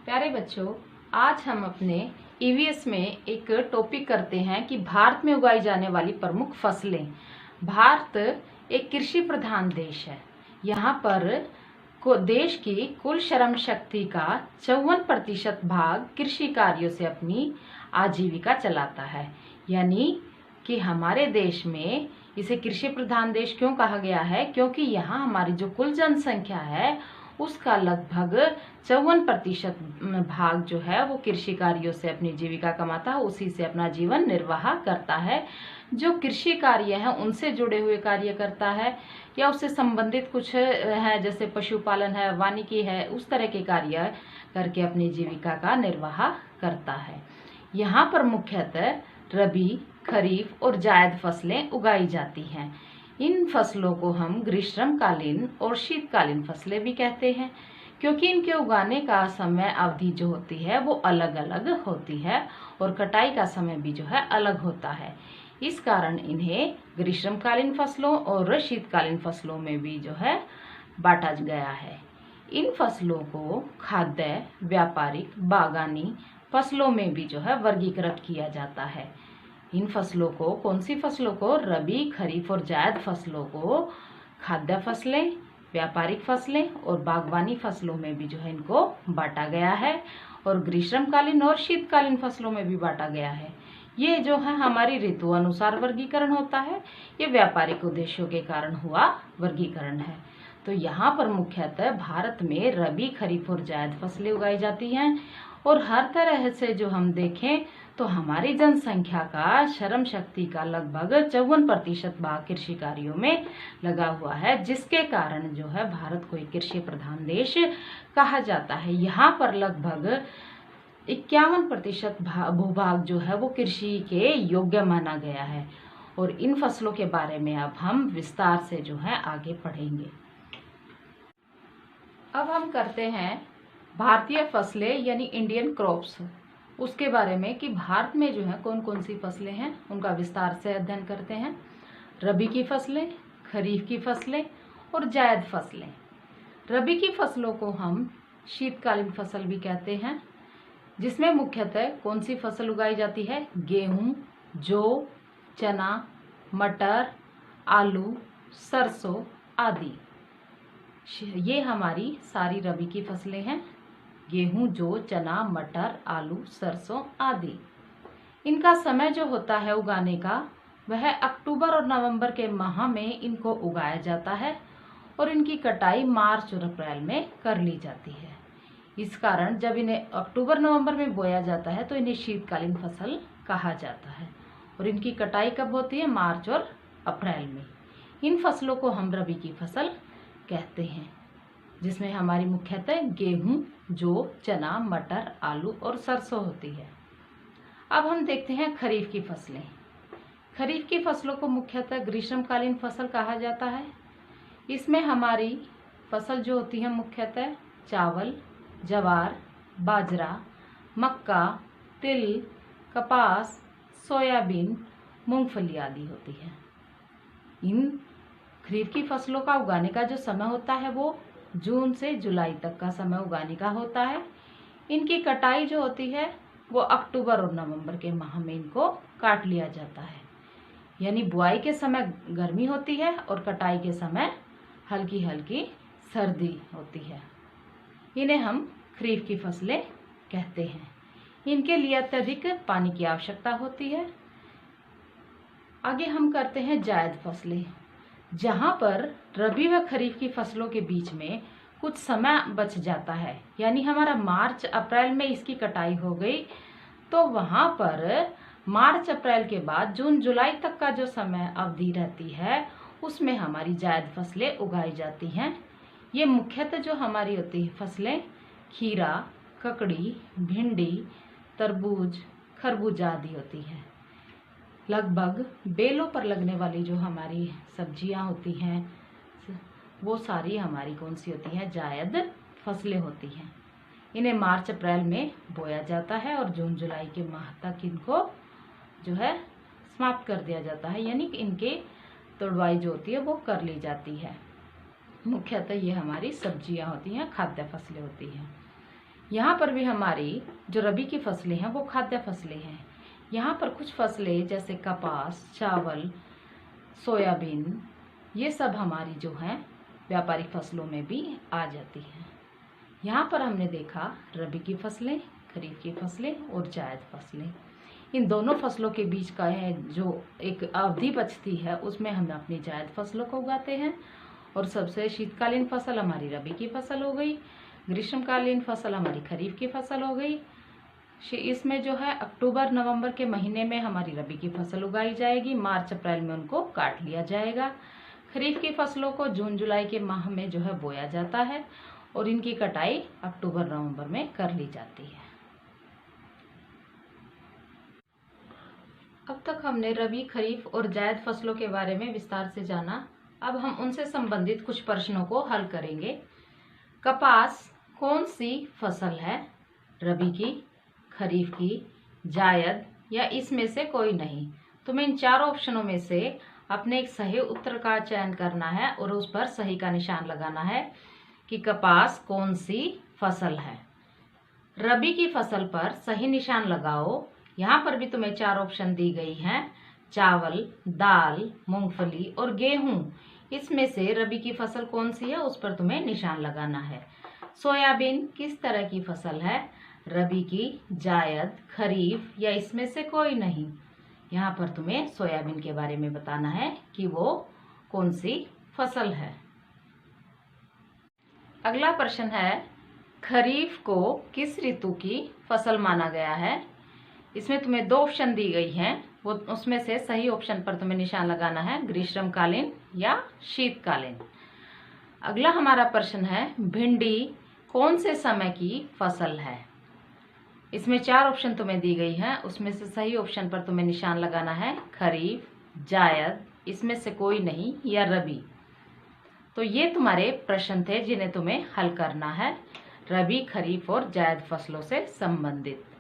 प्यारे बच्चों, आज हम अपने ईवीएस में एक टॉपिक करते हैं कि भारत में उगाई जाने वाली प्रमुख फसलें। भारत एक कृषि प्रधान देश है। यहाँ पर देश की कुल श्रम शक्ति का 54% भाग कृषि कार्यों से अपनी आजीविका चलाता है। यानी कि हमारे देश में इसे कृषि प्रधान देश क्यों कहा गया है, क्योंकि यहाँ हमारी जो कुल जनसंख्या है उसका लगभग 54% भाग जो है वो कृषि कार्यों से अपनी जीविका कमाता है, उसी से अपना जीवन निर्वाह करता है। जो कृषि कार्य है उनसे जुड़े हुए कार्य करता है या उससे संबंधित कुछ है, जैसे पशुपालन है, वानिकी है, उस तरह के कार्य करके अपनी जीविका का निर्वाह करता है। यहाँ पर मुख्यतः रबी, खरीफ और जायद फसलें उगाई जाती हैं। इन फसलों को हम ग्रीष्मकालीन और शीतकालीन फसलें भी कहते हैं, क्योंकि इनके उगाने का समय अवधि जो होती है वो अलग अलग होती है और कटाई का समय भी जो है अलग होता है। इस कारण इन्हें ग्रीष्मकालीन फसलों और शीतकालीन फसलों में भी जो है बांटा गया है। इन फसलों को खाद्य, व्यापारिक, बागानी फसलों में भी जो है वर्गीकृत किया जाता है। इन फसलों को, कौन सी फसलों को? रबी, खरीफ और जायद फसलों को खाद्य फसलें, व्यापारिक फसलें और बागवानी फसलों में भी जो है इनको बांटा गया है और ग्रीष्मकालीन और शीतकालीन फसलों में भी बांटा गया है। ये जो है हमारी ऋतु अनुसार वर्गीकरण होता है, ये व्यापारिक उद्देश्यों के कारण हुआ वर्गीकरण है। तो यहाँ पर मुख्यतः भारत में रबी, खरीफ और जायद फसलें उगाई जाती हैं और हर तरह से जो हम देखें तो हमारी जनसंख्या का श्रम शक्ति का लगभग 54% भाग कृषि कार्यों में लगा हुआ है, जिसके कारण जो है भारत को एक कृषि प्रधान देश कहा जाता है। यहाँ पर लगभग 51% भूभाग जो है वो कृषि के योग्य माना गया है और इन फसलों के बारे में अब हम विस्तार से जो है आगे पढ़ेंगे। अब हम करते हैं भारतीय फसलें यानी इंडियन क्रॉप्स, उसके बारे में कि भारत में जो है कौन कौन सी फसलें हैं उनका विस्तार से अध्ययन करते हैं। रबी की फसलें, खरीफ की फसलें और जायद फसलें। रबी की फसलों को हम शीतकालीन फसल भी कहते हैं, जिसमें मुख्यतः कौन सी फसल उगाई जाती है? गेहूं, जौ, चना, मटर, आलू, सरसों आदि। ये हमारी सारी रबी की फसलें हैं। गेहूं, जौ, चना, मटर, आलू, सरसों आदि। इनका समय जो होता है उगाने का वह अक्टूबर और नवंबर के माह में इनको उगाया जाता है और इनकी कटाई मार्च और अप्रैल में कर ली जाती है। इस कारण जब इन्हें अक्टूबर नवंबर में बोया जाता है तो इन्हें शीतकालीन फसल कहा जाता है और इनकी कटाई कब होती है? मार्च और अप्रैल में। इन फसलों को हम रबी की फसल कहते हैं, जिसमें हमारी मुख्यतः गेहूं, जौ, चना, मटर, आलू और सरसों होती है। अब हम देखते हैं खरीफ की फसलें। खरीफ की फसलों को मुख्यतः ग्रीष्मकालीन फसल कहा जाता है। इसमें हमारी फसल जो होती है मुख्यतः चावल, ज्वार, बाजरा, मक्का, तिल, कपास, सोयाबीन, मूंगफली आदि होती है। इन खरीफ की फसलों का उगाने का जो समय होता है वो जून से जुलाई तक का समय उगाने का होता है। इनकी कटाई जो होती है वो अक्टूबर और नवंबर के माह में इनको काट लिया जाता है। यानी बुआई के समय गर्मी होती है और कटाई के समय हल्की हल्की सर्दी होती है। इन्हें हम खरीफ की फसलें कहते हैं। इनके लिए अत्यधिक पानी की आवश्यकता होती है। आगे हम करते हैं जायद फसलें, जहाँ पर रबी व खरीफ की फसलों के बीच में कुछ समय बच जाता है। यानी हमारा मार्च अप्रैल में इसकी कटाई हो गई तो वहाँ पर मार्च अप्रैल के बाद जून जुलाई तक का जो समय अवधि रहती है उसमें हमारी जायद फसलें उगाई जाती हैं। ये मुख्यतः जो हमारी होती है फसलें खीरा, ककड़ी, भिंडी, तरबूज, खरबूजा आदि होती है। लगभग बेलों पर लगने वाली जो हमारी सब्जियां होती हैं वो सारी हमारी कौन सी होती हैं? जायद फसलें होती हैं। इन्हें मार्च अप्रैल में बोया जाता है और जून जुलाई के माह तक इनको जो है समाप्त कर दिया जाता है, यानी कि इनके तुड़वाई जो होती है वो कर ली जाती है। मुख्यतः ये हमारी सब्जियां होती हैं, खाद्य फसलें होती हैं। यहाँ पर भी हमारी जो रबी की फसलें हैं वो खाद्य फसलें हैं। यहाँ पर कुछ फसलें जैसे कपास, चावल, सोयाबीन, ये सब हमारी जो हैं व्यापारिक फसलों में भी आ जाती हैं। यहाँ पर हमने देखा रबी की फसलें, खरीफ की फसलें और जायद फसलें। इन दोनों फसलों के बीच का है जो एक अवधि बचती है उसमें हम अपनी जायद फसलों को उगाते हैं। और सबसे शीतकालीन फसल हमारी रबी की फसल हो गई, ग्रीष्मकालीन फसल हमारी खरीफ की फसल हो गई। इसमें जो है अक्टूबर नवंबर के महीने में हमारी रबी की फसल उगाई जाएगी, मार्च अप्रैल में उनको काट लिया जाएगा। खरीफ की फसलों को जून जुलाई के माह में जो है बोया जाता है और इनकी कटाई अक्टूबर नवंबर में कर ली जाती है। अब तक हमने रबी, खरीफ और जायद फसलों के बारे में विस्तार से जाना। अब हम उनसे संबंधित कुछ प्रश्नों को हल करेंगे। कपास कौन सी फसल है? रबी की, खरीफ की, जायद या इसमें से कोई नहीं? तुम्हें इन चारों ऑप्शनों में से अपने एक सही उत्तर का चयन करना है और उस पर सही का निशान लगाना है कि कपास कौन सी फसल है। रबी की फसल पर सही निशान लगाओ। यहाँ पर भी तुम्हें चार ऑप्शन दी गई हैं, चावल, दाल, मूंगफली और गेहूं। इसमें से रबी की फसल कौन सी है उस पर तुम्हें निशान लगाना है। सोयाबीन किस तरह की फसल है? रबी की, जायद, खरीफ या इसमें से कोई नहीं? यहाँ पर तुम्हें सोयाबीन के बारे में बताना है कि वो कौन सी फसल है। अगला प्रश्न है, खरीफ को किस ऋतु की फसल माना गया है? इसमें तुम्हें दो ऑप्शन दी गई हैं, वो उसमें से सही ऑप्शन पर तुम्हें निशान लगाना है, ग्रीष्मकालीन या शीतकालीन। अगला हमारा प्रश्न है, भिंडी कौन से समय की फसल है? इसमें चार ऑप्शन तुम्हें दी गई हैं, उसमें से सही ऑप्शन पर तुम्हें निशान लगाना है, खरीफ, जायद, इसमें से कोई नहीं या रबी। तो ये तुम्हारे प्रश्न थे जिन्हें तुम्हें हल करना है, रबी, खरीफ और जायद फसलों से संबंधित।